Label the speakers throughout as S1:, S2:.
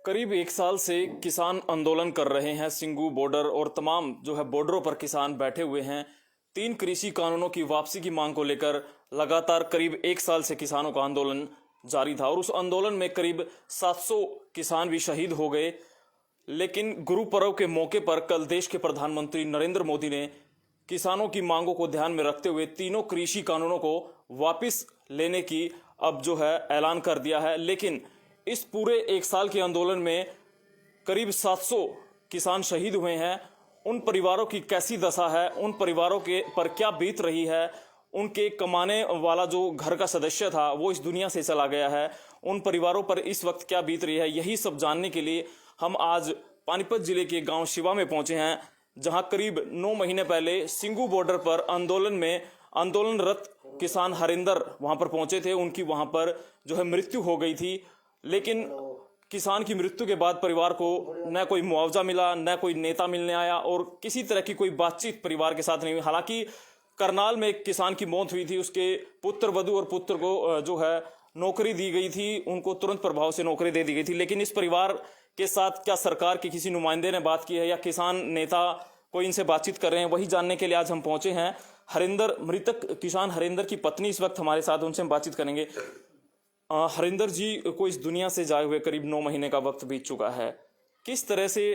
S1: करीब एक साल से किसान आंदोलन कर रहे हैं। सिंगू बॉर्डर और तमाम जो है बॉर्डरों पर किसान बैठे हुए हैं। 3 कृषि कानूनों की वापसी की मांग को लेकर लगातार करीब एक साल से किसानों का आंदोलन जारी था और उस आंदोलन में करीब 700 किसान भी शहीद हो गए। लेकिन गुरु पर्व के मौके पर कल देश के प्रधानमंत्री नरेंद्र मोदी ने किसानों की मांगों को ध्यान में रखते हुए तीनों कृषि कानूनों को वापस लेने की अब जो है ऐलान कर दिया है। लेकिन इस पूरे एक साल के आंदोलन में करीब 700 किसान शहीद हुए हैं। उन परिवारों की कैसी दशा है, उन परिवारों के पर क्या बीत रही है, उनके कमाने वाला जो घर का सदस्य था वो इस दुनिया से चला गया है, उन परिवारों पर इस वक्त क्या बीत रही है, यही सब जानने के लिए हम आज पानीपत जिले के गांव शिवा में पहुंचे हैं, जहां करीब 9 महीने पहले सिंगू बॉर्डर पर आंदोलनरत किसान हरिंदर वहां पर पहुंचे थे। उनकी वहां पर जो है मृत्यु हो गई थी। लेकिन किसान की मृत्यु के बाद परिवार को न कोई मुआवजा मिला, न कोई नेता मिलने आया और किसी तरह की कोई बातचीत परिवार के साथ नहीं हुई। हालांकि करनाल में एक किसान की मौत हुई थी, उसके पुत्र वधू और पुत्र को जो है नौकरी दी गई थी, उनको तुरंत प्रभाव से नौकरी दे दी गई थी। लेकिन इस परिवार के साथ क्या सरकार के किसी नुमाइंदे ने बात की है या किसान नेता कोई इनसे बातचीत कर रहे हैं, वही जानने के लिए आज हम पहुंचे हैं। मृतक किसान हरिंदर की पत्नी इस वक्त हमारे साथ, उनसे हम बातचीत करेंगे। हरिंदर जी को इस दुनिया से जाए हुए करीब 9 महीने का वक्त बीत चुका है। किस तरह से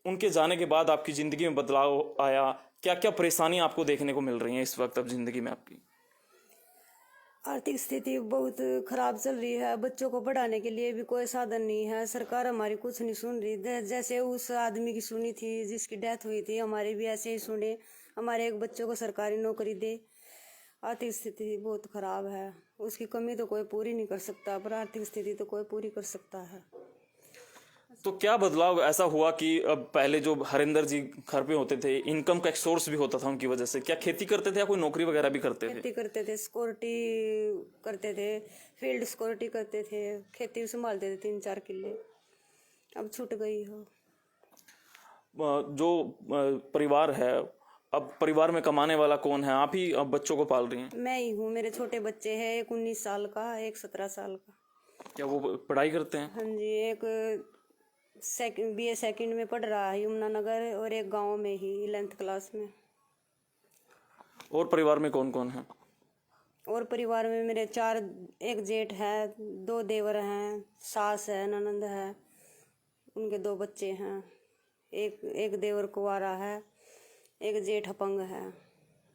S1: उनके जाने के बाद आपकी जिंदगी में बदलाव आया, क्या क्या परेशानी आपको देखने को मिल रही हैं इस वक्त अब जिंदगी में आपकी?
S2: आर्थिक स्थिति बहुत खराब चल रही है। बच्चों को पढ़ाने के लिए भी कोई साधन नहीं है। सरकार हमारी कुछ नहीं सुन रही। जैसे उस आदमी की सुनी थी जिसकी डेथ हुई थी, हमारी भी ऐसे ही सुने। हमारे एक बच्चों को सरकारी नौकरी दे। आर्थिक स्थिति बहुत खराब है। उसकी कमी तो कोई पूरी नहीं कर सकता, पर आर्थिक स्थिति तो कोई पूरी कर सकता है।
S1: तो क्या बदलाव ऐसा हुआ कि अब पहले जो हरिंदर जी घर पे होते थे, इनकम का एक सोर्स भी होता था उनकी वजह से, क्या खेती करते थे या कोई नौकरी वगैरह भी करते थे?
S2: खेती करते थे, सिक्योरिटी करते थे, फील्ड सिक्योरिटी करते थे, खेती संभालते थे 3-4 किले। अब छूट गई हो।
S1: जो परिवार है, अब परिवार में कमाने वाला कौन है? आप ही अब बच्चों को पाल रही हैं?
S2: मैं ही हूँ। मेरे छोटे बच्चे हैं, एक 19 साल का, एक 17 साल का।
S1: क्या वो पढ़ाई करते हैं?
S2: हाँ जी, एक BA सेकंड में पढ़ रहा है यमुनानगर, और एक गांव में ही 11th क्लास में।
S1: और परिवार में कौन कौन है?
S2: और परिवार में मेरे 4, एक जेठ है, 2 देवर हैं, सास है, ननंद है, उनके 2 बच्चे हैं। एक देवर कुंवारा है, एक जेठ अपंग है।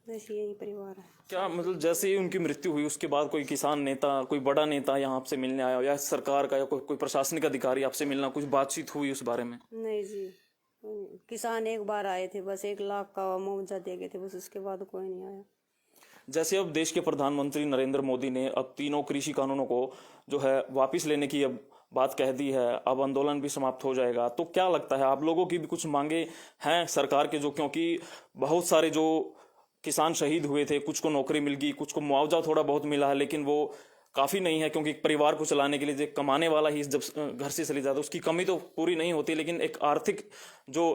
S2: बस यही परिवार है।
S1: क्या मतलब जैसे ही उनकी मृत्यु हुई उसके बाद कोई किसान नेता, कोई बड़ा नेता यहाँ आपसे मिलने आया या सरकार का या कोई प्रशासनिक अधिकारी आपसे मिलना, कुछ बातचीत हुई उस बारे में?
S2: नहीं जी, किसान एक बार आए थे, बस 1 लाख का मुआवजा दे गए थे, बस उसके बाद कोई नहीं आया।
S1: जैसे अब देश के प्रधानमंत्री नरेंद्र मोदी ने अब तीनों कृषि कानूनों को जो है वापस लेने की अब बात कह दी है, अब आंदोलन भी समाप्त हो जाएगा, तो क्या लगता है आप लोगों की भी कुछ मांगे हैं सरकार के? जो क्योंकि बहुत सारे जो किसान शहीद हुए थे, कुछ को नौकरी मिल गई, कुछ को मुआवजा थोड़ा बहुत मिला है, लेकिन वो काफ़ी नहीं है, क्योंकि एक परिवार को चलाने के लिए जो कमाने वाला ही जब घर से चले जाता है उसकी कमी तो पूरी नहीं होती, लेकिन एक आर्थिक जो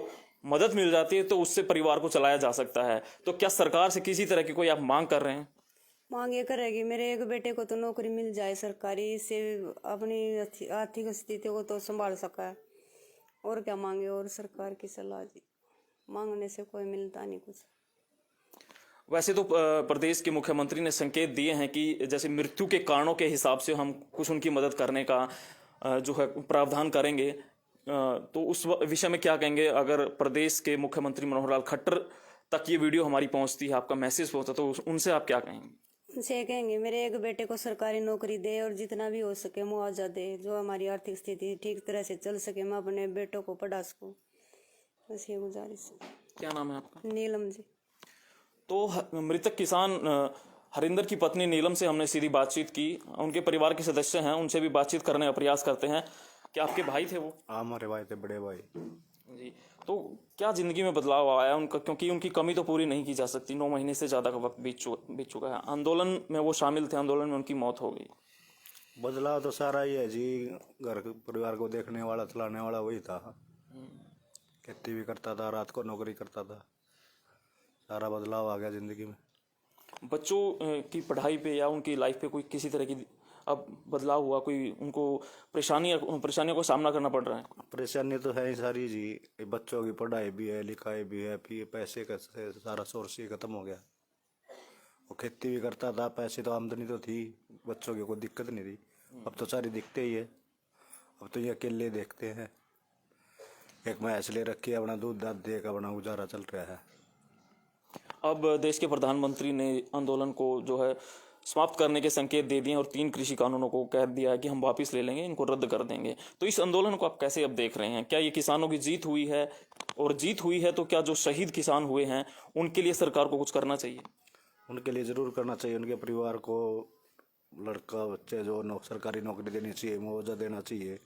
S1: मदद मिल जाती है तो उससे परिवार को चलाया जा सकता है। तो क्या सरकार से किसी तरह की कोई आप मांग कर रहे हैं?
S2: मांग ये करेगी, मेरे एक बेटे को तो नौकरी मिल जाए सरकारी, से अपनी आर्थिक स्थिति को तो संभाल सका है। और क्या मांगे, और सरकार की सलाह जी, मांगने से कोई मिलता नहीं कुछ।
S1: वैसे तो प्रदेश के मुख्यमंत्री ने संकेत दिए हैं कि जैसे मृत्यु के कारणों के हिसाब से हम कुछ उनकी मदद करने का जो है प्रावधान करेंगे। तो उस विषय में क्या कहेंगे? अगर प्रदेश के मुख्यमंत्री मनोहर लाल खट्टर तक ये वीडियो हमारी पहुंचती है, आपका मैसेज पहुंचता, तो उनसे आप क्या कहेंगे?
S2: उनसे कहेंगे मेरे एक बेटे को सरकारी नौकरी दे और जितना भी हो सके मुआवजा दे, जो हमारी आर्थिक स्थिति ठीक तरह से चल सके, मैं अपने बेटों को पढ़ा सकूं। बस ये गुजारिश।
S1: क्या नाम है आपका?
S2: नीलम जी।
S1: तो मृतक किसान हरिंदर की पत्नी नीलम से हमने सीधी बातचीत की। उनके परिवार के सदस्य हैं, उनसे भी बातचीत करने का प्रयास करते हैं। क्या आपके भाई थे वो?
S3: हमारे भाई थे, बड़े भाई
S1: जी। तो क्या जिंदगी में बदलाव आया उनका, क्योंकि उनकी कमी तो पूरी नहीं की जा सकती, 9 महीने से ज़्यादा का वक्त बीत चुका है। आंदोलन में वो शामिल थे, आंदोलन में उनकी मौत हो गई।
S3: बदलाव तो सारा ही है जी, घर परिवार को देखने वाला, चलाने वाला वही था। खेती भी करता था, रात को नौकरी करता था, सारा बदलाव आ गया जिंदगी में।
S1: बच्चों की पढ़ाई पे या उनकी लाइफ पे कोई किसी तरह की अब बदलाव हुआ, कोई उनको परेशानियों का सामना करना पड़ रहा है?
S3: परेशानी तो है ही सारी जी। ये बच्चों की पढ़ाई भी है, लिखाई भी है, फिर पैसे का सारा सोर्स ही खत्म हो गया। वो खेती भी करता था, पैसे तो आमदनी तो थी, बच्चों की कोई दिक्कत नहीं थी। अब तो सारी दिक्कतें ही है। अब तो ये अकेले देखते हैं, एक भैंस ले रखी है, अपना दूध दाद दे के अपना गुजारा चल रहा है।
S1: अब देश के प्रधानमंत्री ने आंदोलन को जो है समाप्त करने के संकेत दे दिए और 3 कृषि कानूनों को कह दिया है कि हम वापस ले लेंगे, इनको रद्द कर देंगे। तो इस आंदोलन को आप कैसे अब देख रहे हैं? क्या ये किसानों की जीत हुई है? और जीत हुई है तो क्या जो शहीद किसान हुए हैं उनके लिए सरकार को कुछ करना चाहिए?
S3: उनके लिए ज़रूर करना चाहिए। उनके परिवार को लड़का बच्चे जो सरकारी नौकरी देनी चाहिए, मुआवजा देना चाहिए।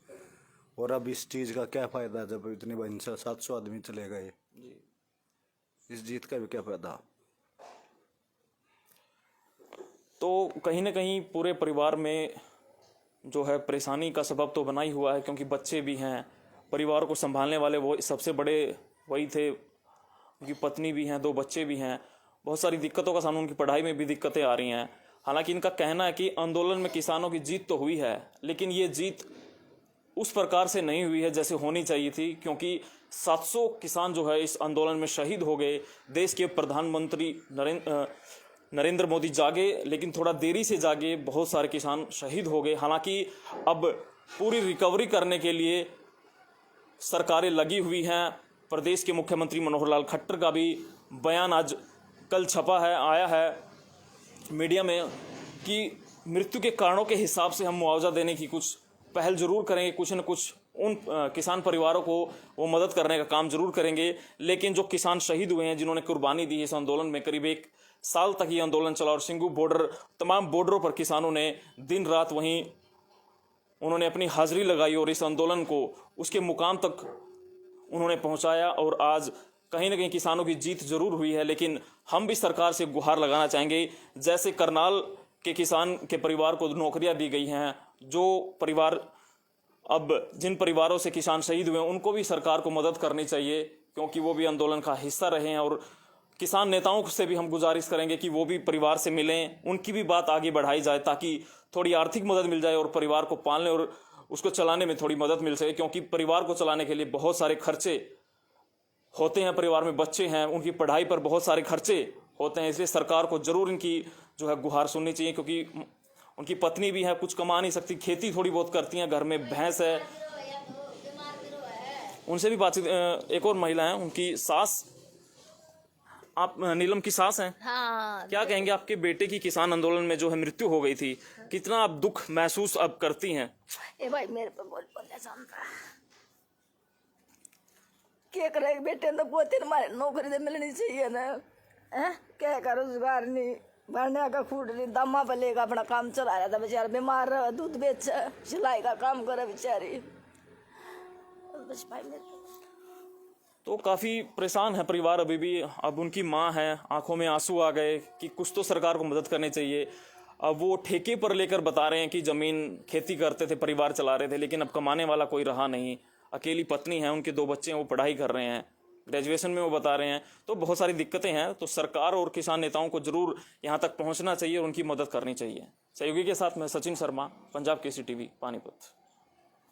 S3: और अब इस चीज़ का क्या फ़ायदा जब इतने 700 आदमी चले गए? इस जीत का भी क्या फ़ायदा?
S1: तो कहीं ना कहीं पूरे परिवार में जो है परेशानी का सबब तो बना ही हुआ है, क्योंकि बच्चे भी हैं, परिवार को संभालने वाले वो सबसे बड़े वही थे, उनकी पत्नी भी हैं, 2 बच्चे भी हैं। बहुत सारी दिक्कतों का सामना, उनकी पढ़ाई में भी दिक्कतें आ रही हैं। हालांकि इनका कहना है कि आंदोलन में किसानों की जीत तो हुई है, लेकिन ये जीत उस प्रकार से नहीं हुई है जैसे होनी चाहिए थी, क्योंकि 700 किसान जो है इस आंदोलन में शहीद हो गए। देश के प्रधानमंत्री नरेंद्र मोदी जागे, लेकिन थोड़ा देरी से जागे, बहुत सारे किसान शहीद हो गए। हालांकि अब पूरी रिकवरी करने के लिए सरकारें लगी हुई हैं। प्रदेश के मुख्यमंत्री मनोहर लाल खट्टर का भी बयान आज कल छपा है, आया है मीडिया में, कि मृत्यु के कारणों के हिसाब से हम मुआवजा देने की कुछ पहल जरूर करेंगे, कुछ न कुछ उन किसान परिवारों को वो मदद करने का काम जरूर करेंगे। लेकिन जो किसान शहीद हुए हैं, जिन्होंने कुर्बानी दी है इस आंदोलन में, करीब 1 साल तक ये आंदोलन चला और सिंगू बॉर्डर, तमाम बॉर्डरों पर किसानों ने दिन रात वहीं उन्होंने अपनी हाजिरी लगाई और इस आंदोलन को उसके मुकाम तक उन्होंने पहुंचाया। और आज कहीं ना कहीं किसानों की जीत जरूर हुई है, लेकिन हम भी सरकार से गुहार लगाना चाहेंगे, जैसे करनाल के किसान के परिवार को नौकरियां दी गई हैं, जो परिवार अब जिन परिवारों से किसान शहीद हुए हैं उनको भी सरकार को मदद करनी चाहिए, क्योंकि वो भी आंदोलन का हिस्सा रहे हैं। और किसान नेताओं से भी हम गुजारिश करेंगे कि वो भी परिवार से मिलें, उनकी भी बात आगे बढ़ाई जाए, ताकि थोड़ी आर्थिक मदद मिल जाए और परिवार को पालने और उसको चलाने में थोड़ी मदद मिल सके। क्योंकि परिवार को चलाने के लिए बहुत सारे खर्चे होते हैं, परिवार में बच्चे हैं, उनकी पढ़ाई पर बहुत सारे खर्चे होते हैं। इसलिए सरकार को जरूर इनकी जो है गुहार सुननी चाहिए, क्योंकि उनकी पत्नी भी है, कुछ कमा नहीं सकती, खेती थोड़ी बहुत करती हैं, घर में भैंस है। उनसे भी बातचीत, एक और महिला है, उनकी सास, आप नीलम की सास हैं?
S4: हाँ।
S1: क्या कहेंगे, आपके बेटे की किसान आंदोलन में जो है मृत्यु हो गई थी, कितना आप दुख महसूस अब करती हैं?
S4: ए भाई मेरे पे बोलने जानता क्या करे, बेटे तो पोते मारे नौकरी तो मिलनी चाहिए ना, क्या का रोजगार नहीं, भरने का फूट नहीं, दमा पे लेकर अपना काम चला रहा था बेचारा, बीमार रहा, दूध बेच, सिलाई का काम करे बेचारी। बस भाई मेरे
S1: तो काफ़ी परेशान है परिवार अभी भी। अब उनकी माँ है, आंखों में आंसू आ गए कि कुछ तो सरकार को मदद करनी चाहिए। अब वो ठेके पर लेकर बता रहे हैं कि ज़मीन खेती करते थे, परिवार चला रहे थे, लेकिन अब कमाने वाला कोई रहा नहीं। अकेली पत्नी है, उनके 2 बच्चे हैं, वो पढ़ाई कर रहे हैं, ग्रेजुएशन में वो बता रहे हैं। तो बहुत सारी दिक्कतें हैं। तो सरकार और किसान नेताओं को जरूर यहाँ तक पहुँचना चाहिए और उनकी मदद करनी चाहिए। सहयोगी के साथ मैं सचिन शर्मा, पंजाब केसरी टीवी, पानीपत।